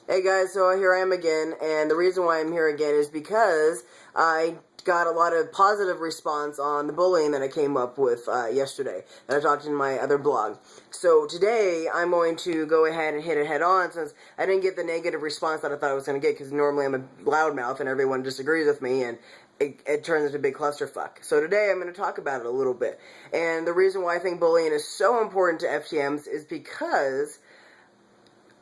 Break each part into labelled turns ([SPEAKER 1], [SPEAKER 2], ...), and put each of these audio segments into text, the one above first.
[SPEAKER 1] Hey guys, so here I am again, and the reason why I'm here again is because I got a lot of positive response on the bullying that I came up with yesterday, that I talked in my other blog. So today, I'm going to go ahead and hit it head on, since I didn't get the negative response that I thought I was going to get, because normally I'm a loudmouth and everyone disagrees with me, and it turns into a big clusterfuck. So today I'm going to talk about it a little bit. And the reason why I think bullying is so important to FTMs is because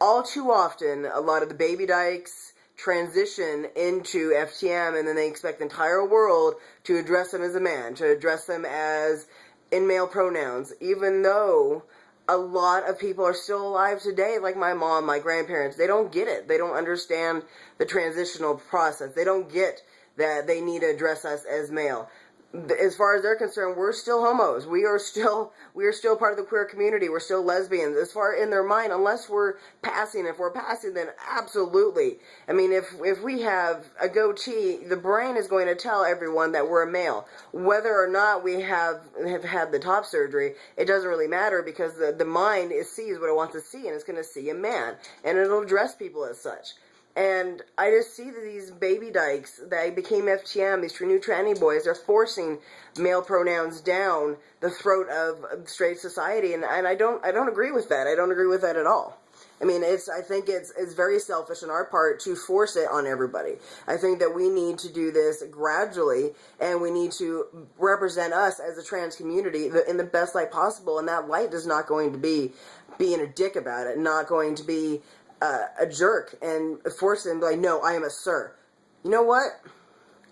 [SPEAKER 1] all too often, a lot of the baby dykes transition into FTM, and then they expect the entire world to address them as a man, to address them as in male pronouns, even though a lot of people are still alive today, like my mom, my grandparents. They don't get it. They don't understand the transitional process. They don't get that they need to address us as male. As far as they're concerned, we're still homos. We are still part of the queer community. We're still lesbians. As far in their mind, unless we're passing, if we're passing, then absolutely. I mean, if we have a goatee, the brain is going to tell everyone that we're a male. Whether or not we have had the top surgery, it doesn't really matter, because the mind sees what it wants to see, and it's going to see a man, and it'll address people as such. And I just see that these baby dykes that became FTM, these new tranny boys, are forcing male pronouns down the throat of straight society, and I don't agree with that. I don't agree with that at all. I mean, I think it's very selfish on our part to force it on everybody. I think that we need to do this gradually, and we need to represent us as a trans community in the best light possible, and that light is not going to be being a dick about it, not going to be a jerk and force him to be like, no, I am a sir. You know what?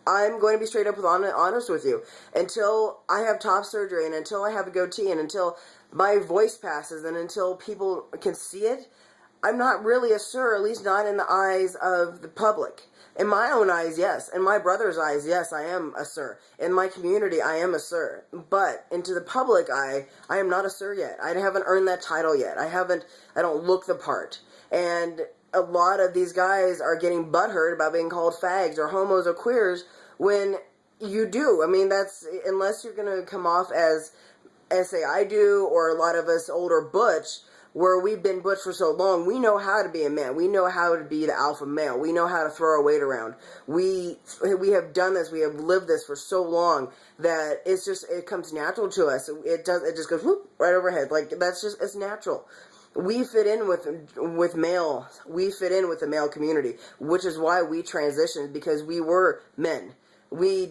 [SPEAKER 1] I'm going to be straight up with honest with you. Until I have top surgery, and until I have a goatee, and until my voice passes, and until people can see it, I'm not really a sir, at least not in the eyes of the public. In my own eyes, yes. In my brother's eyes, yes, I am a sir. In my community, I am a sir. But into the public eye, I am not a sir yet. I haven't earned that title yet. I don't look the part. And a lot of these guys are getting butthurt about being called fags or homos or queers when you do. I mean, that's, unless you're going to come off as say I do, or a lot of us older butch, where we've been butch for so long, we know how to be a man. We know how to be the alpha male. We know how to throw our weight around. We have done this. We have lived this for so long that it comes natural to us. It just goes whoop, right overhead. Like, it's natural. We fit in with male. We fit in with the male community, which is why we transitioned, because we were men. My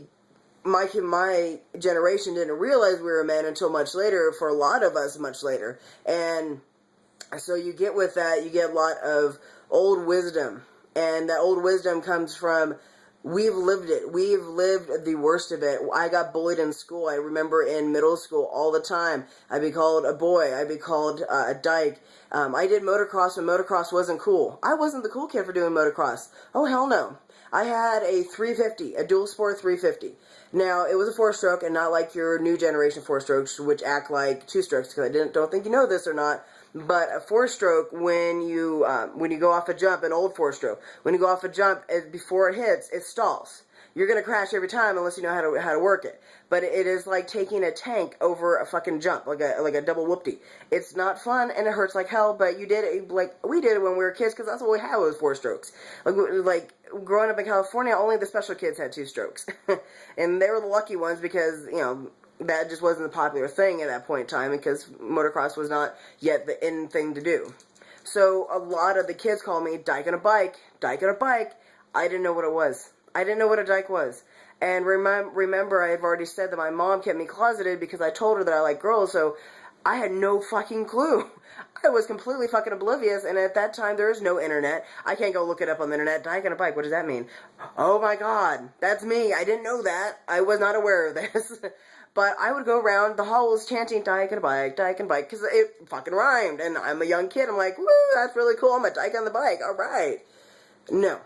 [SPEAKER 1] generation didn't realize we were men until much later. For a lot of us, much later. And so you get with that, you get a lot of old wisdom, and that old wisdom comes from, we've lived it. We've lived the worst of it. I got bullied in school. I remember in middle school all the time. I'd be called a boy. I'd be called a dyke. I did motocross when motocross wasn't cool. I wasn't the cool kid for doing motocross. Oh, hell no. I had a 350, a dual sport 350. Now, it was a 4-stroke, and not like your new generation 4-strokes, which act like 2-strokes, because I don't think you know this or not. But a 4-stroke, when you go off a jump, an old 4-stroke, when you go off a jump, before it hits, it stalls. You're going to crash every time unless you know how to work it. But it is like taking a tank over a fucking jump, like a double whoopty. It's not fun, and it hurts like hell, but you did it, like we did it when we were kids, because that's what we had, was 4 strokes. Like growing up in California, only the special kids had 2 strokes. And they were the lucky ones, because, you know, that just wasn't the popular thing at that point in time, because motocross was not yet the in thing to do. So a lot of the kids called me dyke on a bike, dyke on a bike. I didn't know what it was. I didn't know what a dyke was. And remember, I have already said that my mom kept me closeted because I told her that I like girls, so I had no fucking clue. I was completely fucking oblivious, and at that time, there is no internet. I can't go look it up on the internet. Dyke on a bike, what does that mean? Oh my god, that's me. I didn't know that. I was not aware of this. But I would go around the halls chanting dyke on a bike, because it fucking rhymed. And I'm a young kid. I'm like, woo, that's really cool. I'm a dyke on the bike. All right. No.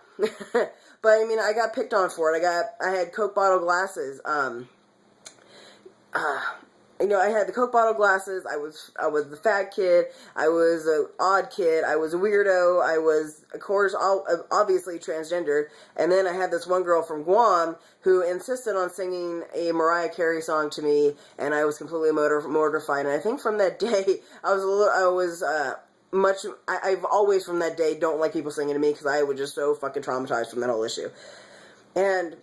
[SPEAKER 1] But, I mean, I got picked on for it. I had Coke bottle glasses. You know, I had the Coke bottle glasses. I was the fat kid. I was an odd kid. I was a weirdo. I was, of course, obviously transgendered. And then I had this one girl from Guam who insisted on singing a Mariah Carey song to me, and I was completely mortified. And I think from that day, I've always from that day don't like people singing to me because I was just so fucking traumatized from that whole issue. And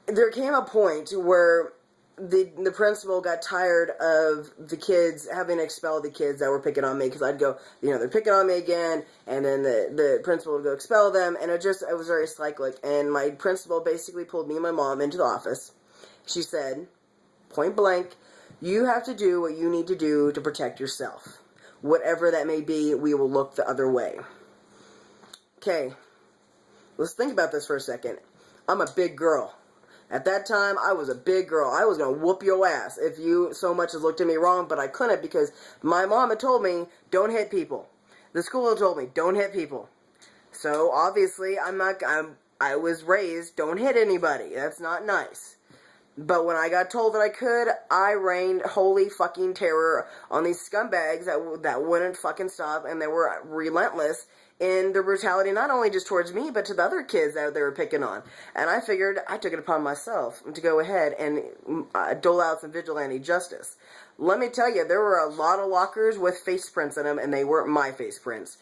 [SPEAKER 1] there came a point where the principal got tired of the kids having to expel the kids that were picking on me, because I'd go, they're picking on me again, and then the principal would go expel them, and it was very cyclic. And my principal basically pulled me and my mom into the office. She said, point blank, you have to do what you need to do to protect yourself. Whatever that may be, we will look the other way. Okay, let's think about this for a second. I'm a big girl. At that time, I was a big girl. I was going to whoop your ass if you so much as looked at me wrong, but I couldn't because my mom had told me, don't hit people. The school had told me, don't hit people. So, obviously, I was raised, don't hit anybody. That's not nice. But when I got told that I could, I rained holy fucking terror on these scumbags that wouldn't fucking stop, and they were relentless in their brutality, not only just towards me, but to the other kids that they were picking on. And I figured I took it upon myself to go ahead and dole out some vigilante justice. Let me tell you, there were a lot of lockers with face prints in them, and they weren't my face prints.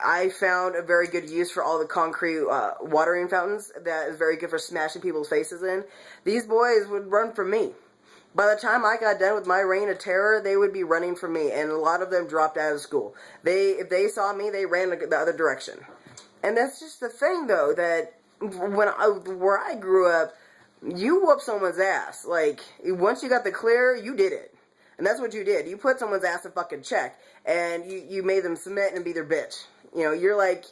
[SPEAKER 1] I found a very good use for all the concrete watering fountains that is very good for smashing people's faces in. These boys would run from me. By the time I got done with my reign of terror, they would be running from me, and a lot of them dropped out of school. If they saw me, they ran the other direction. And that's just the thing, though, that where I grew up, you whoop someone's ass. Like, once you got the clear, you did it. And that's what you did. You put someone's ass in fucking check, and you made them submit and be their bitch. You're like,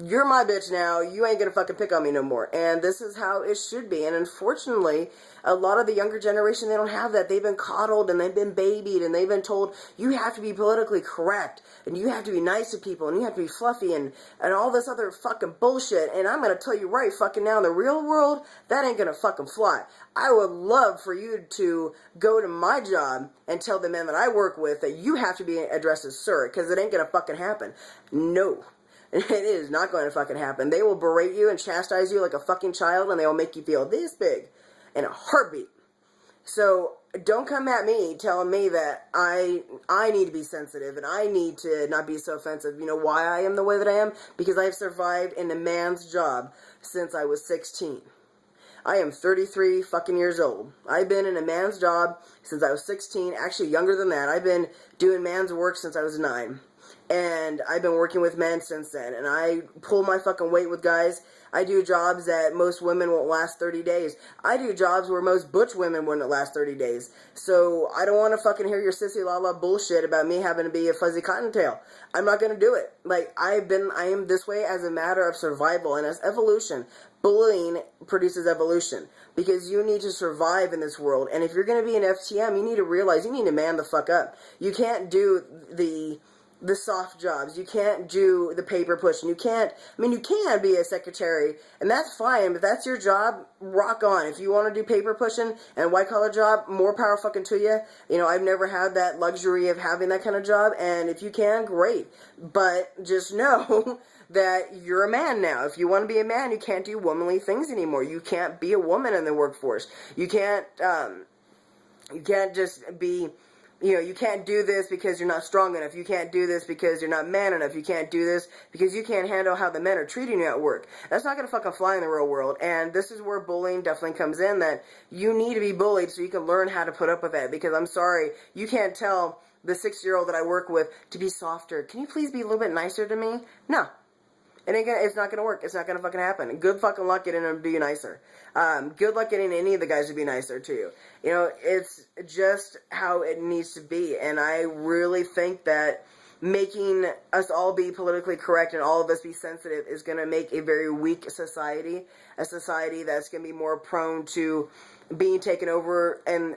[SPEAKER 1] you're my bitch now, you ain't gonna fucking pick on me no more. And this is how it should be. And unfortunately, a lot of the younger generation, they don't have that. They've been coddled, and they've been babied, and they've been told, you have to be politically correct, and you have to be nice to people, and you have to be fluffy, and all this other fucking bullshit. And I'm gonna tell you right fucking now, in the real world, that ain't gonna fucking fly. I would love for you to go to my job and tell the men that I work with that you have to be addressed as sir, because it ain't gonna fucking happen. No. It is not going to fucking happen. They will berate you and chastise you like a fucking child, and they will make you feel this big in a heartbeat. So don't come at me telling me that I need to be sensitive and I need to not be so offensive. You know why I am the way that I am? Because I have survived in a man's job since I was 16. I am 33 fucking years old. I've been in a man's job since I was 16, actually younger than that. I've been doing man's work since I was 9. And I've been working with men since then. And I pull my fucking weight with guys. I do jobs that most women won't last 30 days. I do jobs where most butch women wouldn't last 30 days. So I don't want to fucking hear your sissy la la bullshit about me having to be a fuzzy cottontail. I'm not going to do it. Like, I am this way as a matter of survival and as evolution. Bullying produces evolution. Because you need to survive in this world. And if you're going to be an FTM, you need to realize you need to man the fuck up. You can't do the soft jobs. You can't do the paper pushing. You can be a secretary, and that's fine, but that's your job, rock on. If you want to do paper pushing and white collar job, more power fucking to you. I've never had that luxury of having that kind of job, and if you can, great. But just know that you're a man now. If you want to be a man, you can't do womanly things anymore. You can't be a woman in the workforce. You can't just be... you can't do this because you're not strong enough. You can't do this because you're not man enough. You can't do this because you can't handle how the men are treating you at work. That's not going to fucking fly in the real world. And this is where bullying definitely comes in, that you need to be bullied so you can learn how to put up with that. Because I'm sorry, you can't tell the 6-year-old that I work with to be softer. Can you please be a little bit nicer to me? No. It's not gonna work. It's not gonna fucking happen. Good fucking luck getting them to be nicer. Good luck getting any of the guys to be nicer to you. It's just how it needs to be. And I really think that making us all be politically correct and all of us be sensitive is gonna make a very weak society. A society that's gonna be more prone to being taken over and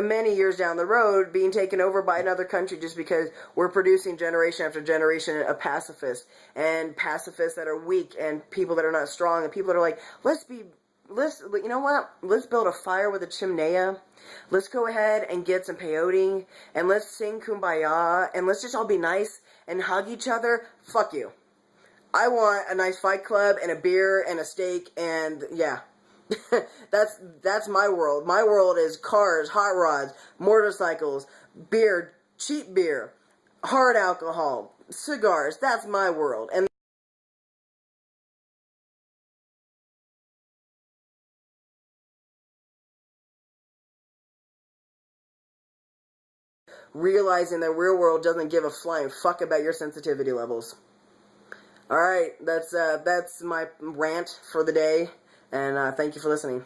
[SPEAKER 1] many years down the road being taken over by another country, just because we're producing generation after generation of pacifists that are weak and people that are not strong and people that are like, let's you know what, let's build a fire with a chimenea, let's go ahead and get some peyote and let's sing Kumbaya and let's just all be nice and hug each other. Fuck you. I want a nice fight club and a beer and a steak and yeah. That's my world. My world is cars, hot rods, motorcycles, beer, cheap beer, hard alcohol, cigars, that's my world. And realizing that real world doesn't give a flying fuck about your sensitivity levels. Alright, that's my rant for the day, and thank you for listening.